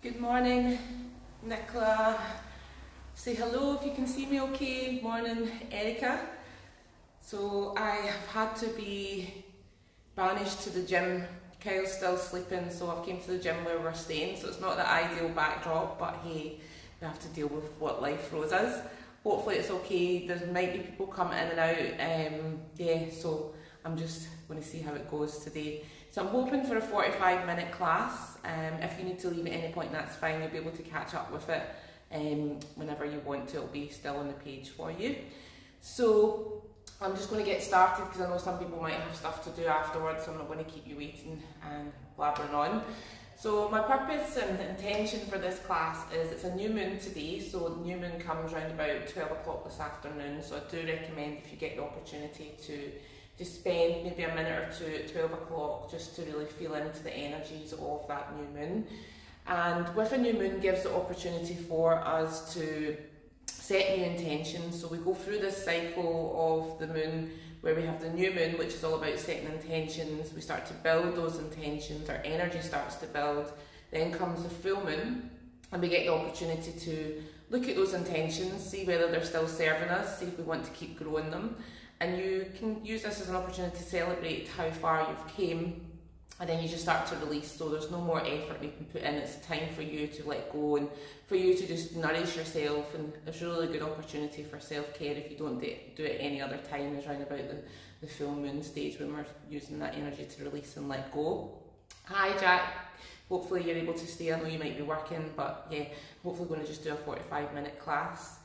Good morning, Nicola. Say hello if you can see me okay. Morning, Erica. So I have had to be banished to the gym. Kyle's still sleeping, so I've came to the gym where we're staying. So it's not the ideal backdrop, but hey, we have to deal with what life throws us. Hopefully it's okay. There might be people coming in and out. So I'm just going to see how it goes today. So I'm hoping for a 45-minute class. If you need to leave at any point, that's fine. You'll be able to catch up with it whenever you want to. It'll be still on the page for you. So I'm just going to get started because I know some people might have stuff to do afterwards, so I'm not going to keep you waiting and blabbering on. So my purpose and intention for this class is it's a new moon today, so new moon comes around about 12 o'clock this afternoon, so I do recommend if you get the opportunity to just spend maybe a minute or two at 12 o'clock just to really feel into the energies of that new moon. And with a new moon gives the opportunity for us to set new intentions. So we go through this cycle of the moon where we have the new moon, which is all about setting intentions. We start to build those intentions, our energy starts to build. Then comes the full moon and we get the opportunity to look at those intentions, see whether they're still serving us, see if we want to keep growing them. And you can use this as an opportunity to celebrate how far you've came, and then you just start to release, so there's no more effort you can put in. It's time for you to let go and for you to just nourish yourself, and there's a really good opportunity for self-care if you don't do it any other time, is around about the full moon stage when we're using that energy to release and let go. Hi Jack, hopefully you're able to stay. I know you might be working, but yeah, hopefully going to just do a 45-minute class.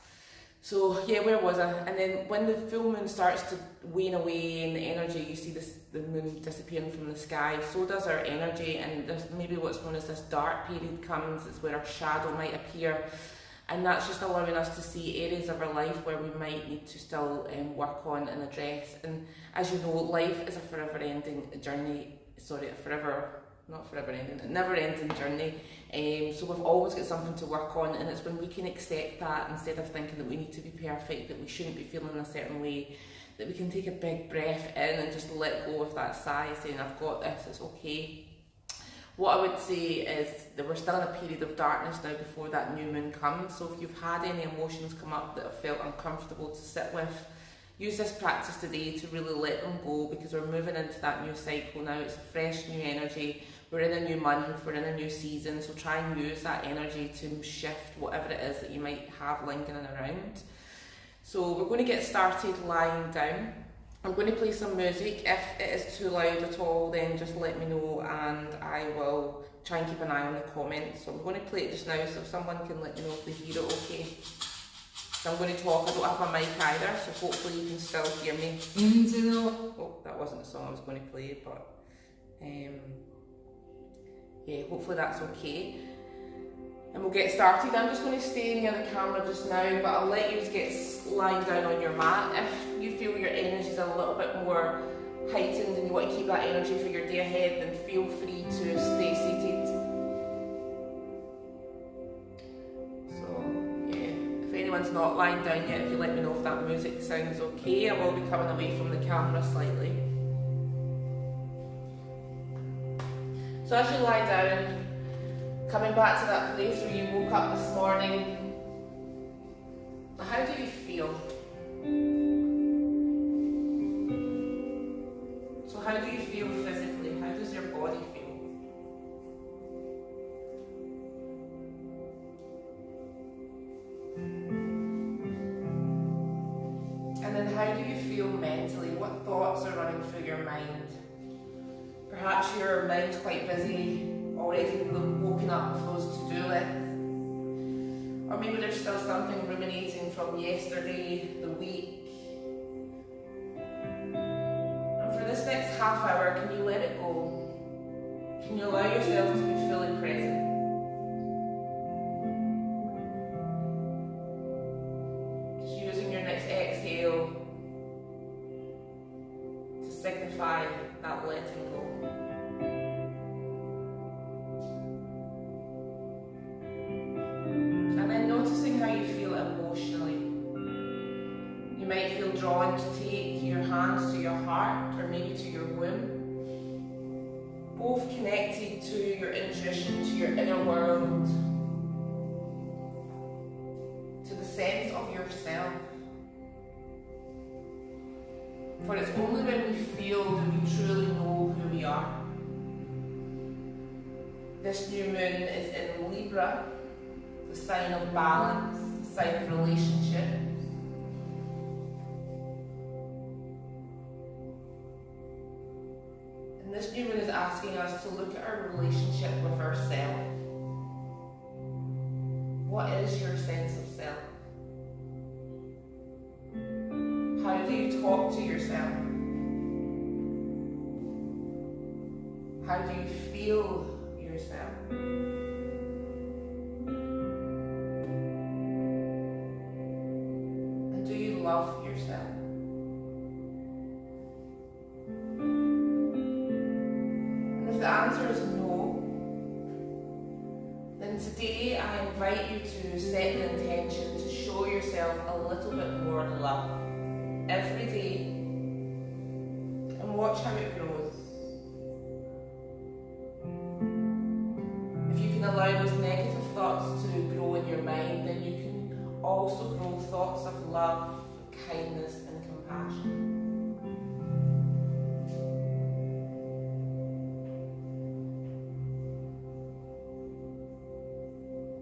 So yeah, where was I? And then when the full moon starts to wane away in the energy, you see the moon disappearing from the sky, so does our energy, and there's maybe what's known as this dark period comes. It's where our shadow might appear, and that's just allowing us to see areas of our life where we might need to still work on and address. And as you know, life is a forever-ending journey. A never-ending journey. So we've always got something to work on, and it's when we can accept that instead of thinking that we need to be perfect, that we shouldn't be feeling a certain way, that we can take a big breath in and just let go of that sigh, saying, I've got this, it's okay. What I would say is that we're still in a period of darkness now before that new moon comes, so if you've had any emotions come up that have felt uncomfortable to sit with, use this practice today to really let them go, because we're moving into that new cycle now. It's a fresh new energy. We're in a new month, we're in a new season, so try and use that energy to shift whatever it is that you might have lingering around. So we're going to get started lying down. I'm going to play some music. If it is too loud at all, then just let me know and I will try and keep an eye on the comments. So I'm going to play it just now, so if someone can let me know if they hear it okay. So I'm going to talk. I don't have my mic either, so hopefully you can still hear me. Oh, that wasn't the song I was going to play, but yeah, hopefully that's okay. And we'll get started. I'm just going to stay near the camera just now, but I'll let you get lying down on your mat. If you feel your energy is a little bit more heightened and you want to keep that energy for your day ahead, then feel free to stay seated. If anyone's not lying down yet, if you let me know if that music sounds okay, I will be coming away from the camera slightly. So as you lie down, coming back to that place where you woke up this morning, how do you feel? So how do you feel physically? How does your body feel? And then how do you feel mentally? What thoughts are running through your mind? Perhaps your mind's quite busy already, woken up with those to-do lists. Or maybe there's still something ruminating from yesterday, the week. And for this next half hour, can you let it go? Can you allow yourself to be fully present? Using your next exhale to signify that letting go. And then noticing how you feel emotionally. You might feel drawn to take your hands to your heart or maybe to your womb. Both connected to your intuition, to your inner world. sense of yourself. For it's only when we feel do we truly know who we are. This new moon is in Libra, the sign of balance, the sign of relationships. And this new moon is asking us to look at our relationship with ourselves. What is your sense of self? How do you talk to yourself? How do you feel yourself? And do you love yourself? And if the answer is no, then today I invite you to set the intention to show yourself a little bit more love every day and watch how it grows. If you can allow those negative thoughts to grow in your mind, then you can also grow thoughts of love, kindness and compassion.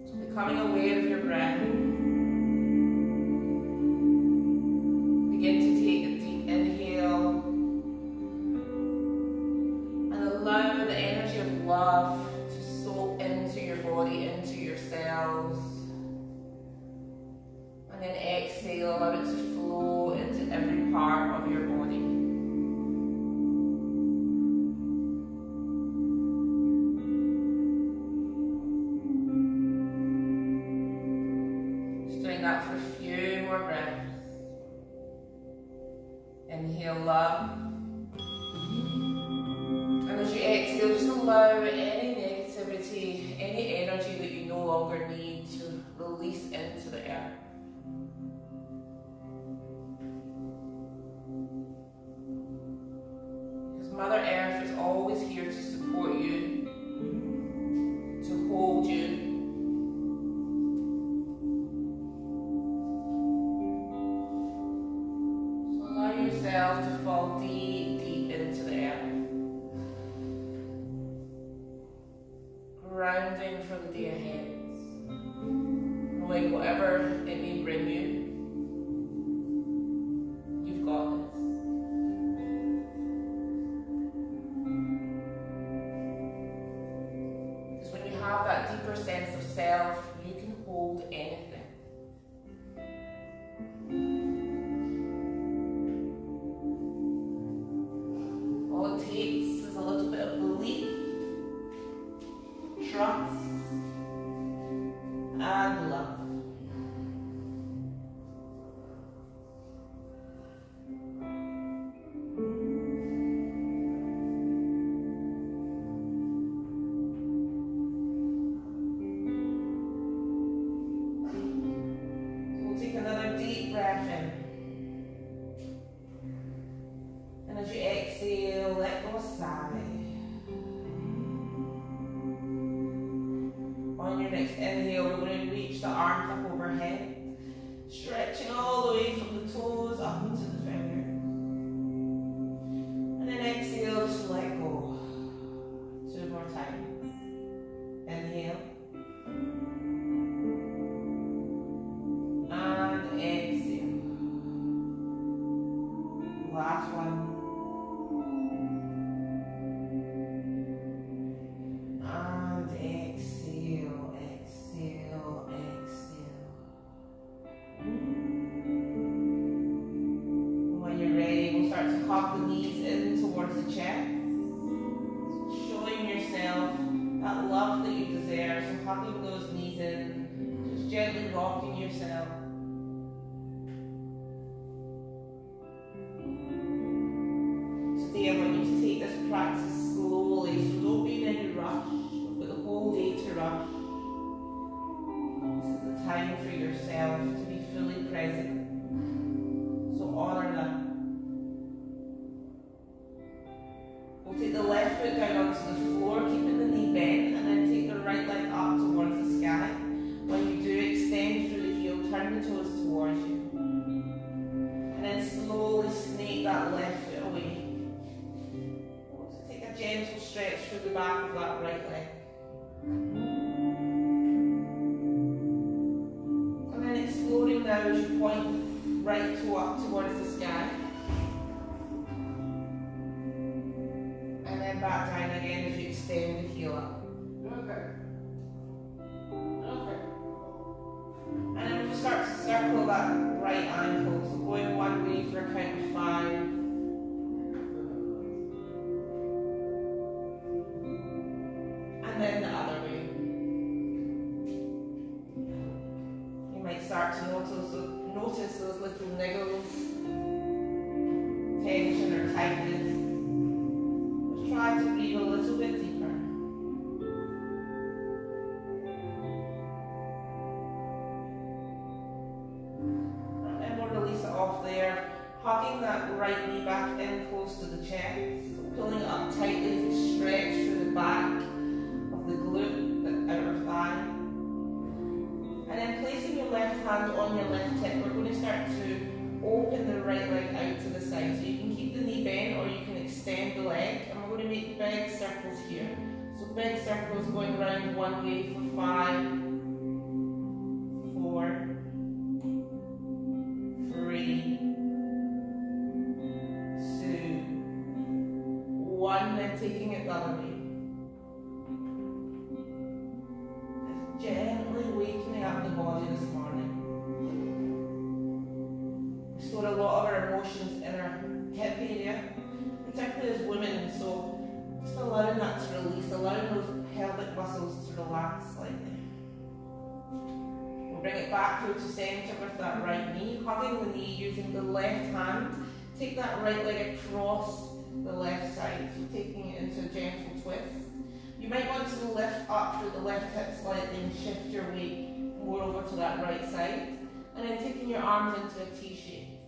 So becoming aware of your breath. Begin to take a deep inhale and allow the energy of love to soak into your body, into your cells. And then exhale, allow it to flow into every part of your body. Just doing that for a few more breaths. Inhale love. And as you exhale, just allow any negativity, any energy that you no longer need to release into the earth. Because Mother Earth is always here to support you, to hold you. Yourself to fall deep, deep into the earth. Grounding for the day ahead. Knowing whatever it may bring you, you've got this. Because when you have that deeper sense of self, you can hold anything. All it takes is a little bit of belief, trust, and love. So we'll take another deep breath in. And as you exhale, let go a sigh. On your next inhale, we're going to reach the arms up overhead, stretching all the way from the toes up into the fingers. And then exhale, just let go. 2 more times. Inhale. And exhale. Last one. And exhale, exhale, exhale. When you're ready, we'll start to hug the knees in towards the chest. Showing yourself that love that you deserve. So hugging those knees in, just gently rocking yourself. Today I want you to take this practice slowly, so don't be in any rush. We've got the whole day to rush. This is the time for yourself to be fully present. So honour that. We'll take the left foot down onto the floor, keeping the knee bent, and then take the right leg up towards the sky. When you do, extend through the heel, turn the toes through the back of that right leg. And then exploring now as you point right toe up towards the sky. And then back down again as you extend the heel up. Okay. Okay. And then we'll just start to circle that right ankle. So going one way for a count of 5. And then the other way. You might start to notice those little niggles, tension or tightness. Just try to breathe a little bit deeper. And then we'll release it off there, hugging that right knee back in close to the chest, pulling it up tightly to stretch through the back of the glute, the outer thigh. And then placing your left hand on your left hip, we're going to start to open the right leg out to the side. So you can keep the knee bent or you can extend the leg. And we're going to make big circles here. So big circles going around one way for 5, 4, 3, 2, 1, then taking it the other way. Gently wakening up the body this morning. We store a lot of our emotions in our hip area, particularly as women, so just allowing that to release, allowing those pelvic muscles to relax slightly. We'll bring it back through to centre with that right knee, hugging the knee using the left hand. Take that right leg across the left side, so taking it into a gentle twist. You might want to lift up through the left hip slightly and shift your weight more over to that right side. And then taking your arms into a T shape.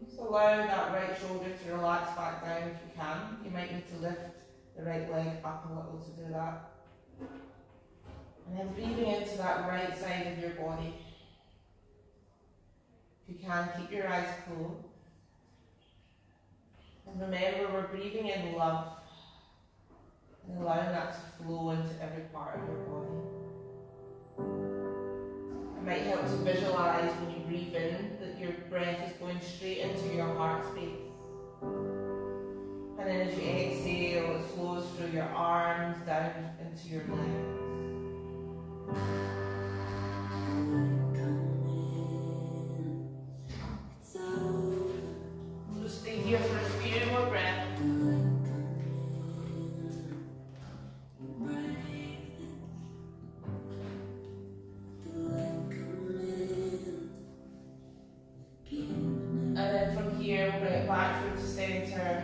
Just allow that right shoulder to relax back down if you can. You might need to lift the right leg up a little to do that. And then breathing into that right side of your body. If you can, keep your eyes closed. And remember, we're breathing in love and allowing that to flow into every part of your body. It might help to visualize when you breathe in that your breath is going straight into your heart space. And then as you exhale, it flows through your arms down into your legs. Just stay here for a few more breaths. And then from here, we'll bring it back through to centre.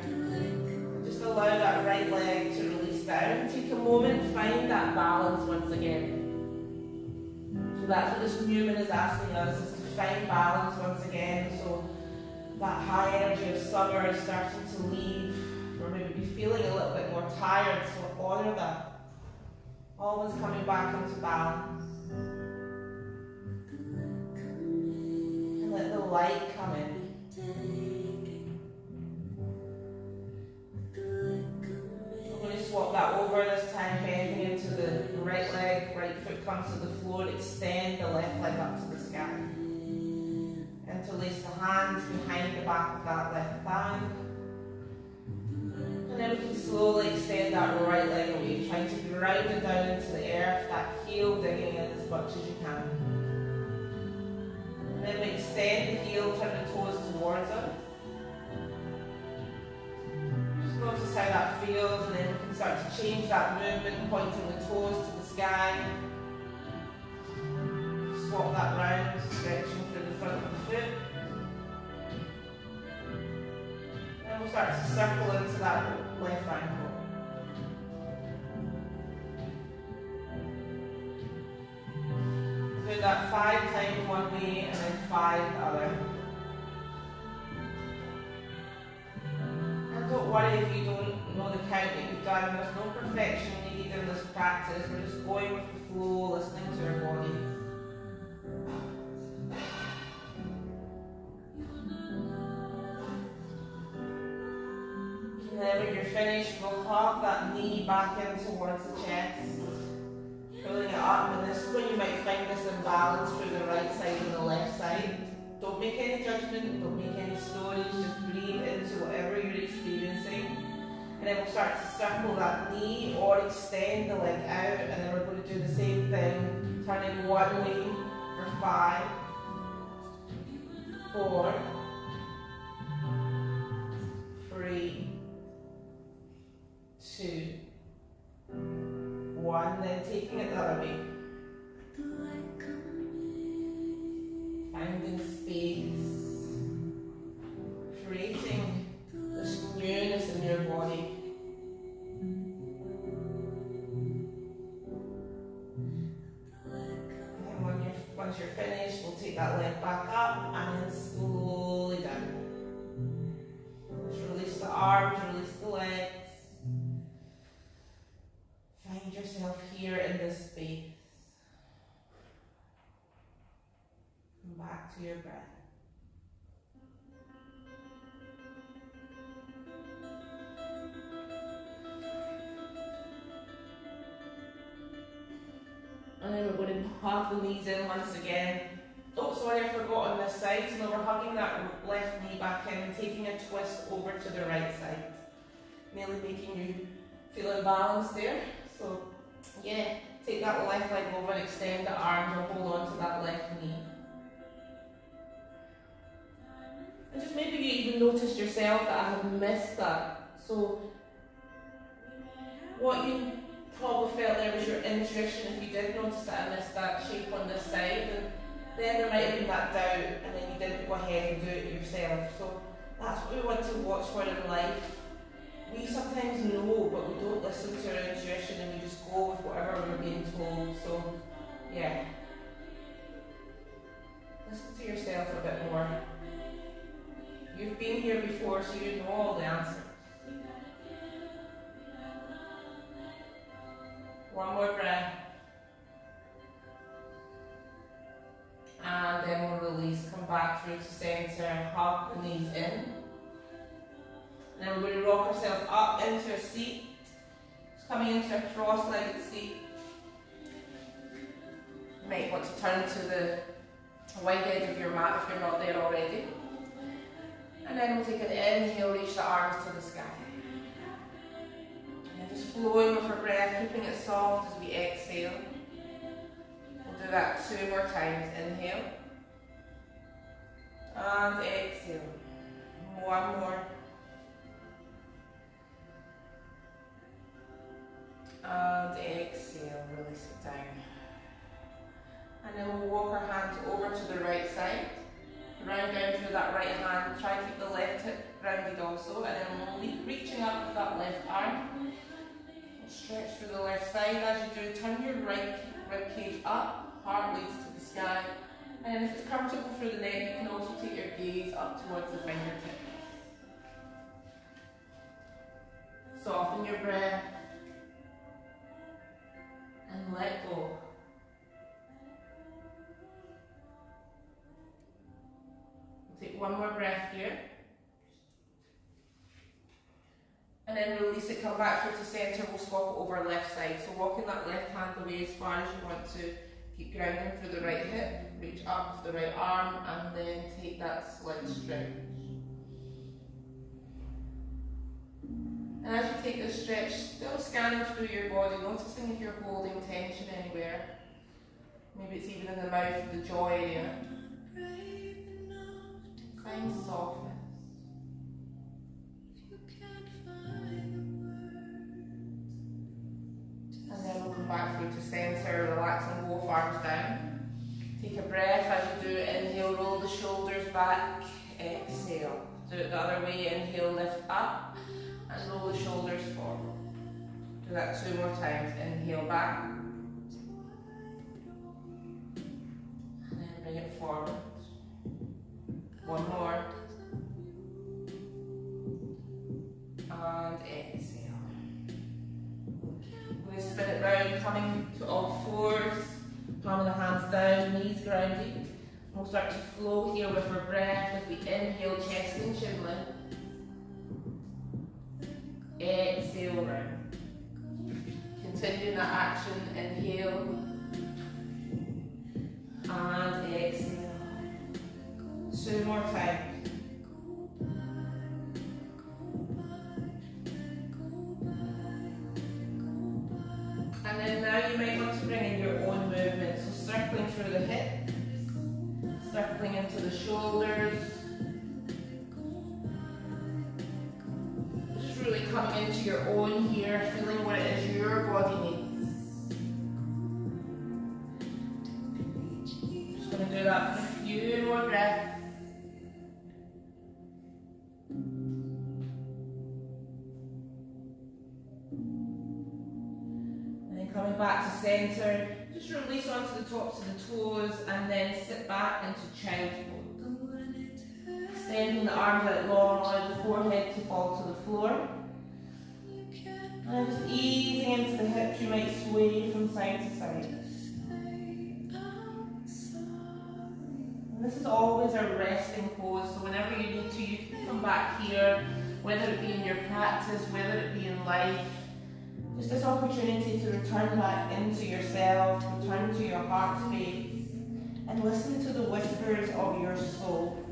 Just allow that right leg to release down. Take a moment, find that balance once again. So that's what this movement is asking us, is to find balance once again. So that high energy of summer is starting to leave, or maybe be feeling a little bit more tired, so honour that. Always coming back into balance. And let the light come in. I'm going to swap that over this time, bending into the right leg, right foot comes to the floor, extend the left leg up to the sky. Interlace the hands behind the back of that left thigh. And then we can slowly extend that right leg away, trying to ground it down into the earth, that heel digging in as much as you can. And then we extend the heel, turn the toes towards us. Just notice how that feels, and then we can start to change that movement, pointing the toes to the sky. Swap that round, stretching through the front of the foot. And we'll start to circle into that left ankle. Do that 5 times one way and then 5 the other. And don't worry if you don't know the count that you've done. There's no perfection needed in this practice. We're just going with the flow, listening to our body. And then when you're finished, we'll hug that knee back in towards the chest, pulling it up. And this is when you might find this imbalance through the right side and the left side. Don't make any judgment, don't make any stories, just breathe into whatever you're experiencing. And then we'll start to circle that knee or extend the leg out, and then we're going to do the same thing, turning one way for 5, 4, 3, 2, 1, then taking it the other way. Finding space, creating this newness in your body. And once you're finished, we'll take that leg back up and then slowly down. Just release the arms, release the legs. Find yourself here in this space. Come back to your breath. And then we're going to hug the knees in once again. Oh, sorry, I forgot on this side. So now we're hugging that left knee back in and taking a twist over to the right side. Nearly making you feel imbalanced there. So, yeah, take that left leg over and extend the arms or hold on to that left knee. And just maybe you even noticed yourself that I have missed that. So, what you probably felt there was your intuition if you did notice that I missed that shape on this side. And then there might have been that doubt, and then you didn't go ahead and do it yourself. So, that's what we want to watch for in life. We sometimes know, but we don't listen to our intuition and we just go with whatever we're being told. So, yeah. Listen to yourself a bit more. You've been here before, so you know all the answers. One more breath. And then we'll release, come back through to center, hug the knees in. And then we're going to rock ourselves up into a seat. Just coming into a cross-legged seat. You might want to turn to the wide edge of your mat if you're not there already. And then we'll take an inhale, reach the arms to the sky. And then just flowing with our breath, keeping it soft as we exhale. We'll do that 2 more times. Inhale. And exhale. One more. And exhale, release it down. And then we'll walk our hands over to the right side. Round down through that right hand. Try to keep the left hip rounded also. And then we'll reaching up with that left arm. We'll stretch through the left side. As you do, turn your right rib cage up. Heart leads to the sky. And if it's comfortable through the neck, you can also take your gaze up towards the fingertips. Soften your breath. And let go. We'll take one more breath here. And then release it, come back through to centre, we'll swap it over left side. So walking that left hand away as far as you want to. Keep grounding through the right hip, reach up with the right arm, and then take that slight stretch. And as you take this stretch, still scanning through your body, noticing if you're holding tension anywhere. Maybe it's even in the mouth, the jaw area. Find softness. And then we'll come back through to centre, relax and both arms down. Take a breath as you do, inhale, roll the shoulders back, exhale. Do it the other way, inhale, lift up. And roll the shoulders forward. Do that 2 more times. Inhale back. And then bring it forward. One more. And exhale. We're going to spin it round, coming to all fours. Palm of the hands down, knees grounded. And we'll start to flow here with our breath as we inhale, chest and chin lift. through the hip, circling into the shoulders. Just really coming into your own here, feeling what it is your body needs. Just going to do that for a few more breaths. Coming back to centre, just release onto the tops of the toes and then sit back into child's pose. Extending the arms out long, allow the forehead to fall to the floor. And just easing into the hips, you might sway from side to side. And this is always a resting pose, so whenever you need to, you can come back here, whether it be in your practice, whether it be in life. Just this opportunity to return back into yourself, return to your heart space, and listen to the whispers of your soul.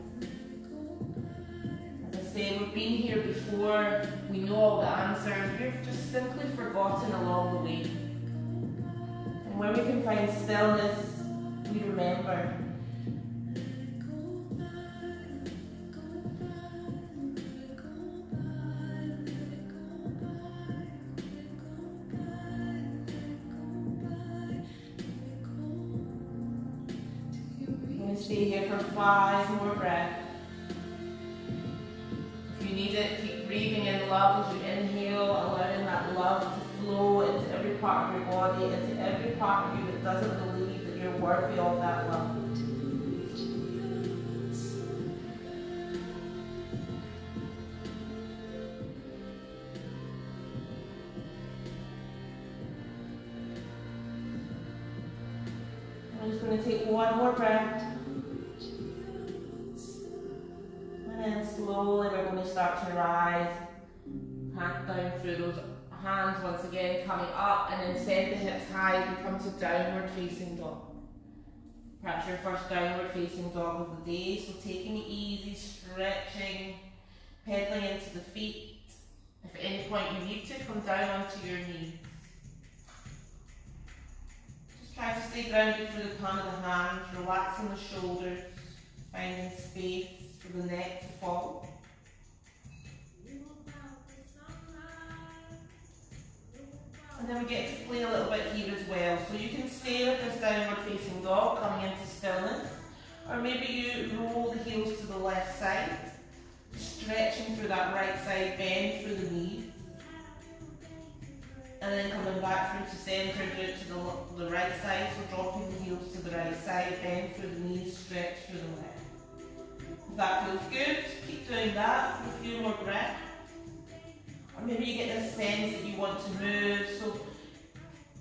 As I say, we've been here before, we know all the answers, we've just simply forgotten along the way. And where we can find stillness, we remember. Stay here for 5 more breaths. If you need it, keep breathing in love as you inhale, allowing that love to flow into every part of your body, into every part of you that doesn't believe that you're worthy of that love. I'm just going to take 1 more breath. And slowly we're going to start to rise, hand down through those hands once again, coming up, and then send the hips high as we come to downward facing dog. Perhaps your first downward facing dog of the day, so taking it easy, stretching, pedaling into the feet. If at any point you need to, come down onto your knees. Just try to stay grounded through the palm of the hands, relaxing the shoulders, finding space for the neck to fall. And then we get to play a little bit here as well. So you can stay with this downward facing dog, coming into stillness. Or maybe you roll the heels to the left side, stretching through that right side, bend through the knees. And then coming back through to centre, do it to the right side, so dropping the heels to the right side, bend through the knees, stretch through the left. If that feels good, keep doing that for a few more breaths. Or maybe you get this sense that you want to move, so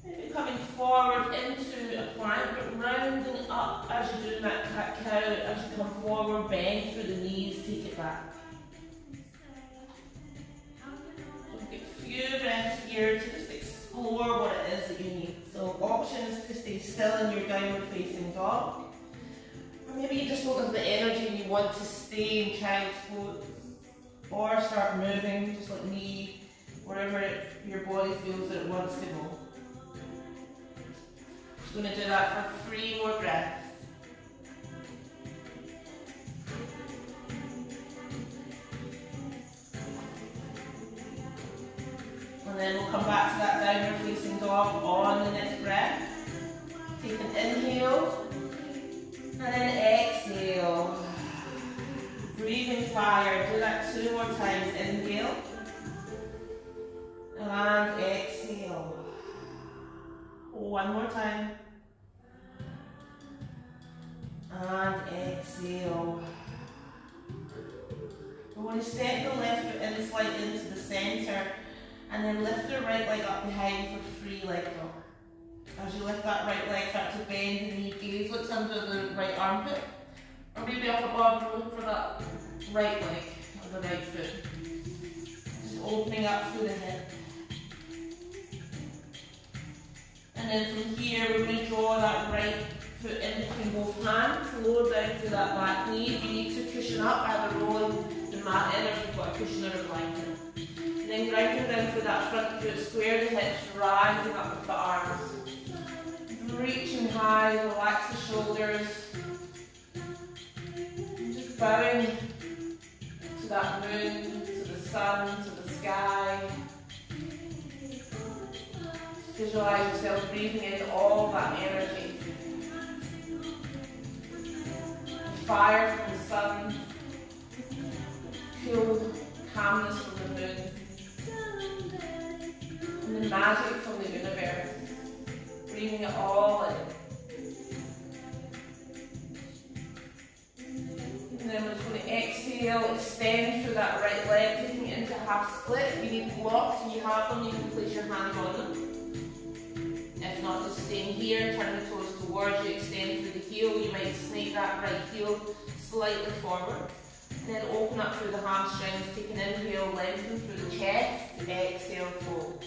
maybe coming forward into a plank, but rounding up as you're doing that cat-cow, as you come forward, bend through the knees, take it back. So get a few breaths here to just explore what it is that you need. So option is to stay still in your downward facing dog. Or maybe you just don't have the energy and you want to stay in child's pose. Or start moving, just like me, wherever your body feels that it wants to go. Just going to do that for 3 more breaths. And then we'll come back to that downward facing dog on the next breath. Take an inhale, and then exhale. Breathing fire, do that 2 more times. Inhale, and exhale. 1 more time. And exhale. We're going to step the left foot in slightly into the centre, and then lift the right leg up behind for 3 leg rock. As you lift that right leg, start to bend the knee, gaze looks under the right armpit, or maybe up above, look for that right leg or the right foot. Just opening up through the hip. And then from here, we're going to draw that right foot in between both hands, lower down to that back knee. If you need to cushion up, either rolling the mat in, or you've got a cushion or a blanket. And then grounding down through that front foot, square the hips, rising up with the arms. reaching high, relax the shoulders. Just bowing to that moon, to the sun, to the sky. Visualize yourself breathing in all that energy. Fire from the sun, cool calmness from the moon, and the magic from the universe. Breathing it all in. And then we're just going to exhale, extend through that right leg, taking it into half split. If you need blocks and you have them, you can place your hands on them. If not, just staying here, turn the toes towards you, extend through the heel. You might snake that right heel slightly forward. And then open up through the hamstrings, take an inhale, lengthen through the chest, exhale, fold.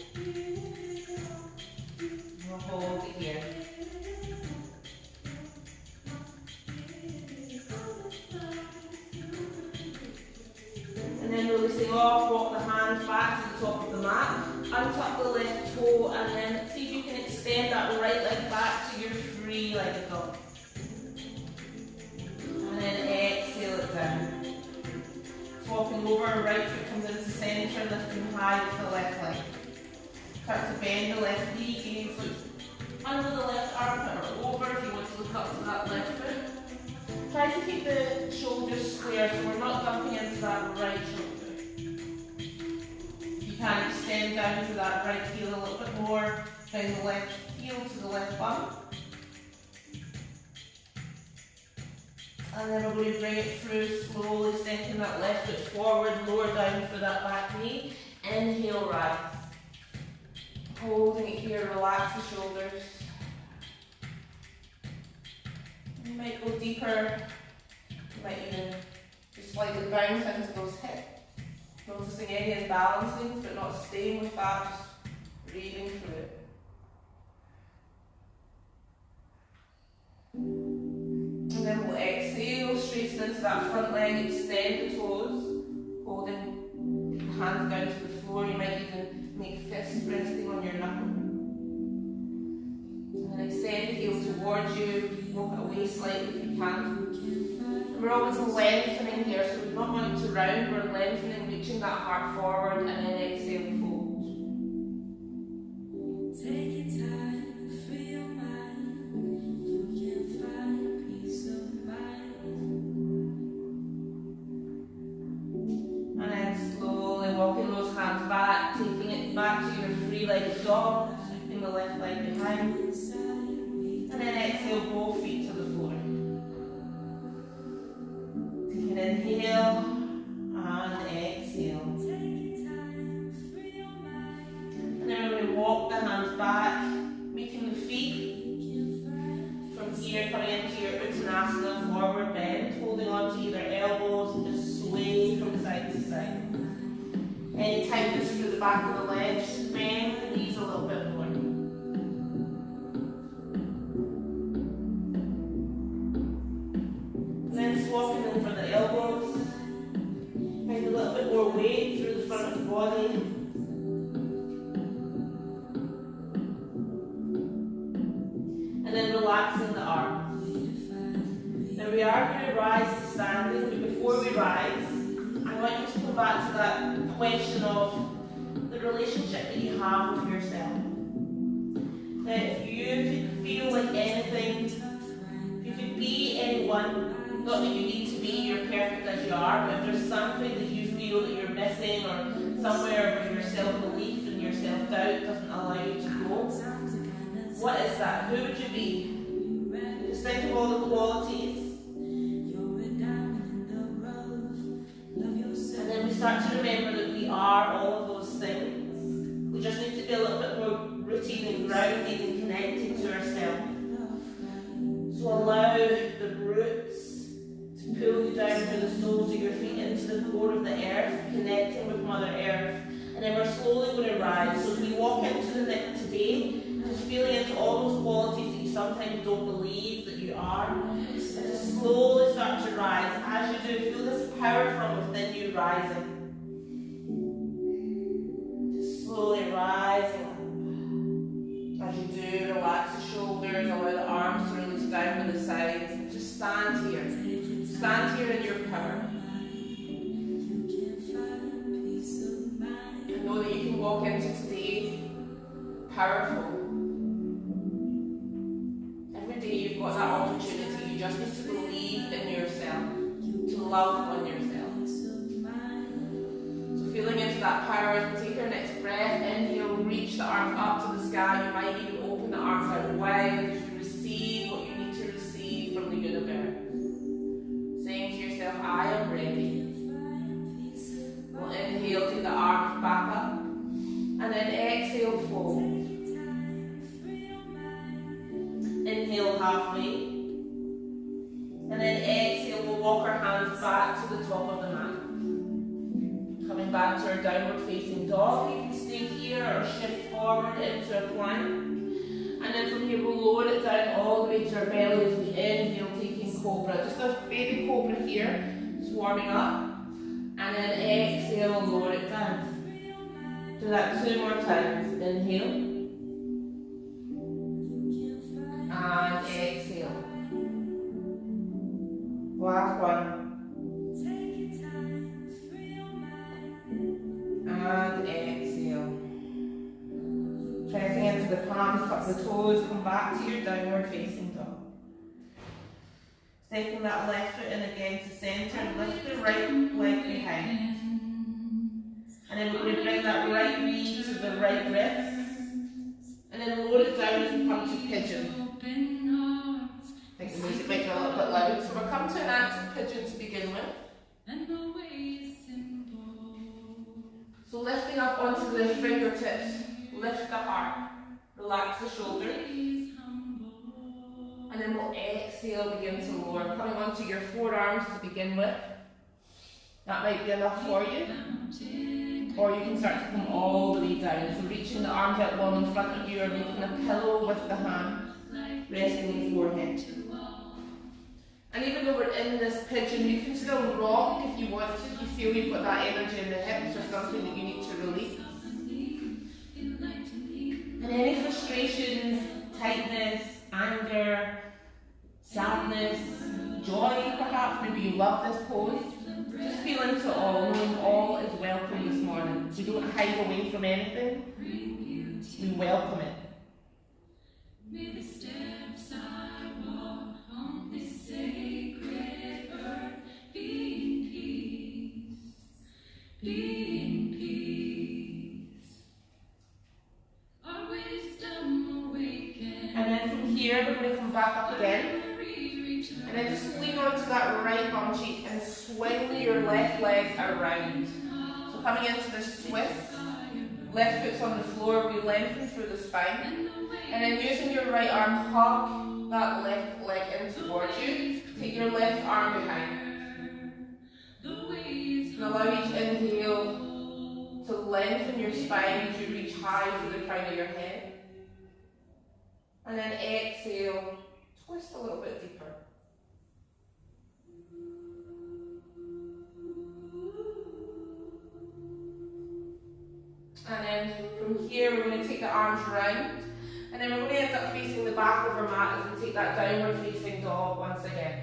We'll hold it here. And then releasing off, walk the hands back to the top of the mat, untuck the left toe, and then see if you can extend that right leg back to your free-legged dog. And then exhale it down. Swapping over, right foot comes into centre, lifting high with the left leg. Start to bend the left knee, gaze look under the left armpit or over if you want to look up to that left foot. Try to keep the shoulders square so we're not dumping into that right shoulder. You can extend down to that right heel a little bit more, bring the left heel to the left bum. And then we're going to bring it through slowly, stepping that left foot forward, lower down for that back knee. Inhale, rise. Holding it here, relax the shoulders. You might go deeper. You might even just slightly bounce into those hips. Noticing any imbalancing, but not staying with that, just breathing through it. And then we'll exhale, straighten into that front leg, extend the toes, holding the hands down to the floor. You might even make fists resting on your knuckle. And then extend the heel towards you, walk it away slightly if you can. And we're always lengthening here, so we're not wanting to round, we're lengthening, reaching that heart forward, and then exhale, fold. Take your time, free your mind. You can find peace of mind. And then slowly walking those hands back, taking it back to your free-legged dog, sweeping the left leg behind. And then exhale, both feet to the floor. Take an inhale and exhale. And then we're going to walk the hands back, meeting the feet. From here, coming into your Uttanasana, forward bend, holding on to either elbows and just sway from side to side. Any tightness through the back of the legs, just bend the knees a little bit more. And then swapping over the elbows. Find a little bit more weight through the front of the body. And then relaxing the arms. Now we are going to rise to standing, but before we rise, I want you to come back to that question of the relationship that you have with yourself. That if you could feel like anything, if you could be anyone, not that you need to be, you're perfect as you are, but if there's something that you feel that you're missing or somewhere where your self-belief and your self-doubt doesn't allow you to go, what is that? Who would you be? Just think of all the qualities. And then we start to remember that we are all of those things. We just need to be a little bit more rooted and grounded and connected to ourselves. So allow the roots to pull you down through the soles of your feet into the core of the earth, connecting with Mother Earth. And then we're slowly going to rise. So as we walk into the next today, just feeling into all those qualities that you sometimes don't believe that you are, and just slowly start to rise. As you do, feel this power from within you rising. Just slowly rising up. As you do, relax the shoulders, allow powerful. Every day you've got that opportunity. You just need to believe in yourself, to love on yourself. So feeling into that power as we take our next breath, inhale, reach the arms up to the sky. You might even open the arms out wide as you receive what you need to receive from the universe. Saying to yourself, I am ready. We'll inhale, take the arms back up. And then exhale, fold. Inhale halfway. And then exhale, we'll walk our hands back to the top of the mat. Coming back to our downward facing dog. You can stay here or shift forward into a plank. And then from here we'll lower it down all the way to our belly as we inhale, taking cobra. Just a baby cobra here, just warming up. And then exhale, lower it down. Do that 2 more times. Inhale. And exhale. Last one. And exhale. Pressing into the palms, tuck the toes, come back to your downward facing dog. Stepping that left foot in again to centre, lift the right leg behind. And then we're going to bring that right knee to the right wrist. And then lower it down as we come to pigeon. I think the music might be a little bit loud. So we'll come to an active pigeon to begin with. So lifting up onto the fingertips, lift the heart, relax the shoulders. And then we'll exhale, begin to lower. Coming onto your forearms to begin with. That might be enough for you. Or you can start to come all the way down. So reaching the arms out long in front of you or making a pillow with the hand, resting the forehead. And even though we're in this pigeon, you can still rock if you want to, if you feel you've got that energy in the hips or something that you need to release. And any frustration, tightness, anger, sadness, joy perhaps, maybe you love this pose, just feel into all, knowing all is welcome this morning. We don't hide away from anything, we welcome it. May the steps I walk on this sacred earth be in peace, be in peace. Our wisdom awaken. And then from here we're going to come back up again. And then just lean onto that right bum cheek and swing your left leg around. So coming into the twist, left foot's on the floor, we lengthen through the spine. And then using your right arm, hug that left leg in towards you. Take your left arm behind. And allow each inhale to lengthen your spine as you reach high through the crown of your head. And then exhale, twist a little bit deeper. And then from here we're going to take the arms round. And then we're going to end up facing the back of our mat as we take that downward facing dog once again.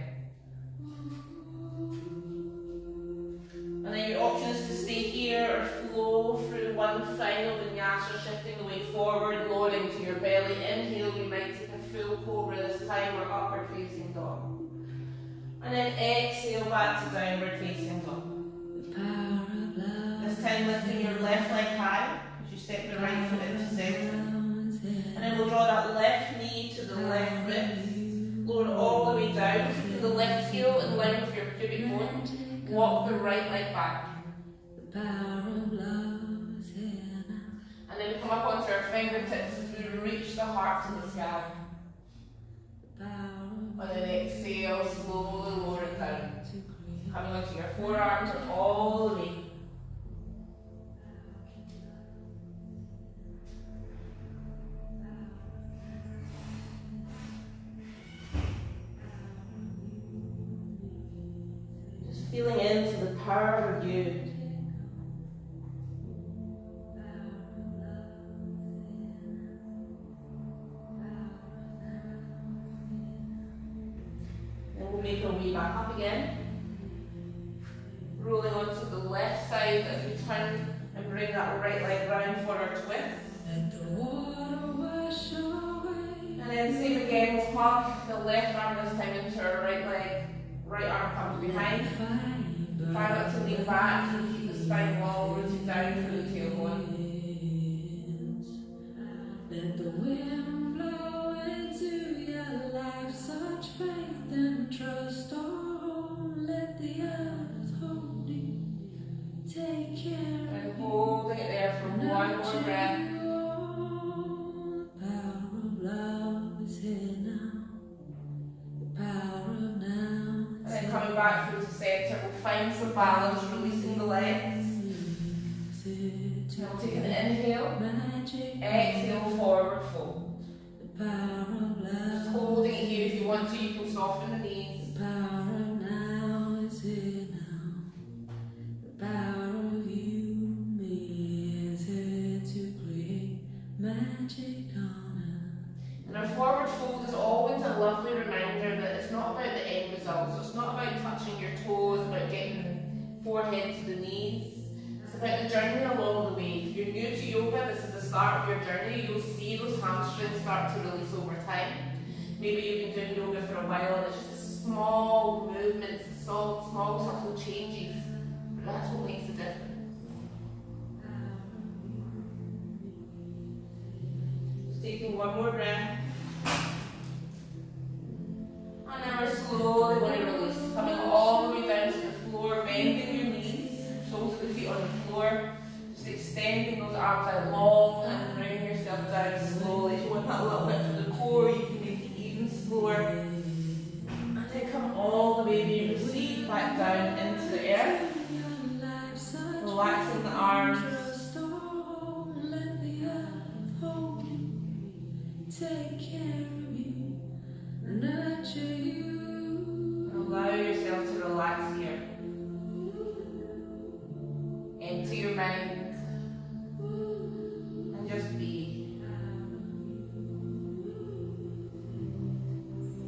And then your option is to stay here or flow through one final vinyasa, shifting the weight forward, lowering to your belly. Inhale, you might take a full cobra this time or upward facing dog. And then exhale back to downward facing dog. This time lifting your left leg high as you step the right foot into center. And then we'll draw that left knee to the left rib. Lower it all the way down. Keep the left heel in line with your pubic bone. Walk the right leg back. And then we come up onto our fingertips as we reach the heart to the sky. And then exhale, slowly lower it down. Coming onto your forearms or all the way. Feeling into the power of you. Then we'll make our way back up again. Rolling onto the left side as we turn and bring that right leg round for our twist. And then same again, we'll hug the left arm this time into our right leg. Right arm comes behind. Try not to lean back and keep the spine long, rooted down through the tailbone. Let the wind blow into your life, such faith and trust. Oh, let the earth hold you, take care. And holding it there for one more breath. The power of love is here now. The power of now. And then coming back through to centre, we'll find some balance, releasing the legs. Now we'll take an inhale, exhale, forward fold. The power of love. Just holding it here. If you want to, you can soften the knees. The power of now is here now. The power of you, me, is here to create magic on earth. And our forward fold is always a lovely reminder that it's not about the end result. So it's not about touching your toes, about getting the forehead to the knees. It's about the journey along the way. If you're new to yoga, this is the start of your journey. You'll see those hamstrings start to release over time. Maybe you've been doing yoga for a while and it's just small movements, small subtle changes. But that's what makes the difference. Just taking one more breath. And then we're slowly going to release, coming all the way down to the floor, bending your knees, soles of the feet on the floor, just extending those arms out long and bringing yourself down slowly. If you want that a little bit for the core, you can make it even slower. And then come all the way to your seat back down into the earth, relaxing the arms. Take care of you, nurture you. Allow yourself to relax here. Empty your mind and just be.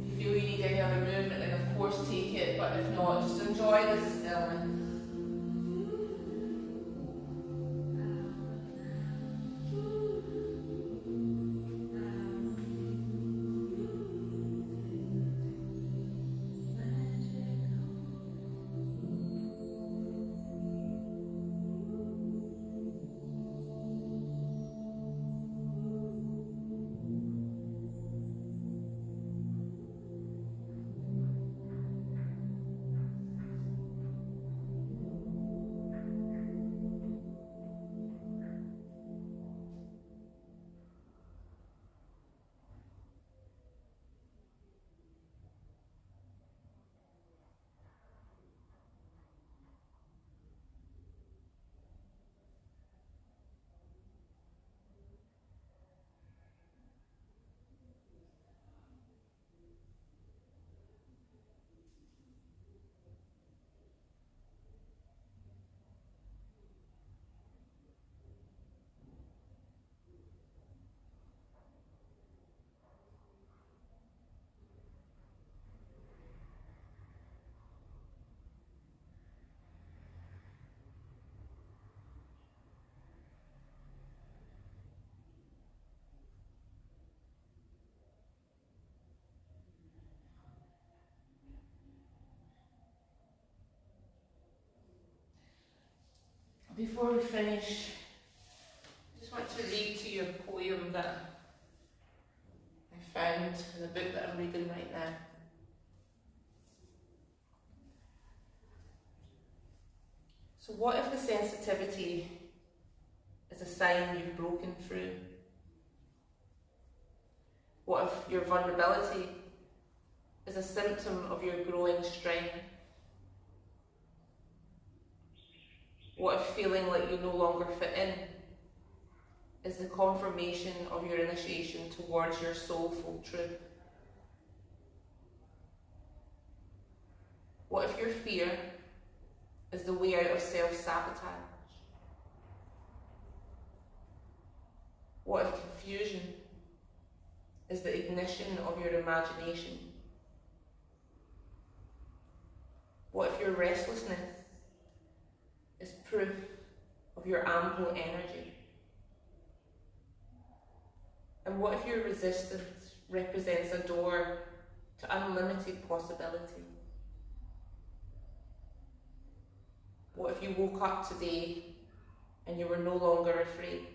If you feel you need any other movement, then of course take it, but if not, just enjoy this stillness. Before we finish, I just want to read to you a poem that I found in the book that I'm reading right now. So what if the sensitivity is a sign you've broken through? What if your vulnerability is a symptom of your growing strength? What if feeling like you no longer fit in is the confirmation of your initiation towards your soulful truth? What if your fear is the way out of self-sabotage? What if confusion is the ignition of your imagination? What if your restlessness is proof of your ample energy? And what if your resistance represents a door to unlimited possibility? What if you woke up today and you were no longer afraid?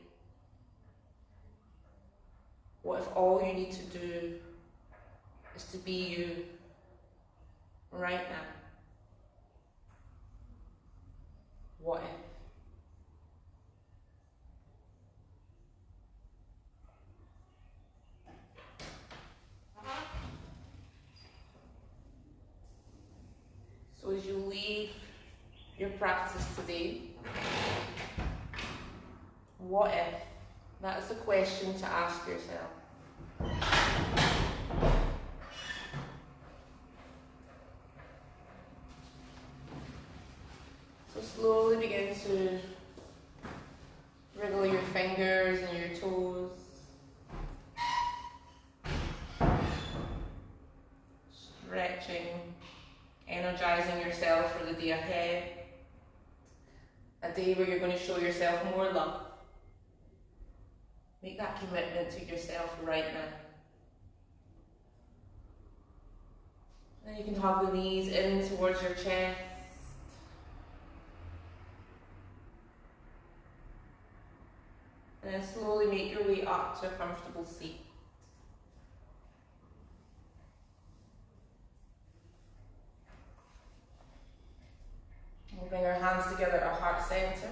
What if all you need to do is to be you right now? What if? So as you leave your practice today, what if? That is the question to ask yourself. So slowly begin to wriggle your fingers and your toes. Stretching, energizing yourself for the day ahead. A day where you're going to show yourself more love. Make that commitment to yourself right now. And you can hug the knees in towards your chest. And then slowly make your way up to a comfortable seat. We'll bring our hands together at our heart center,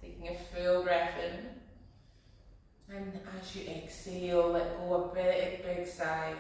taking a full breath in. And as you exhale, let go a big, big sigh.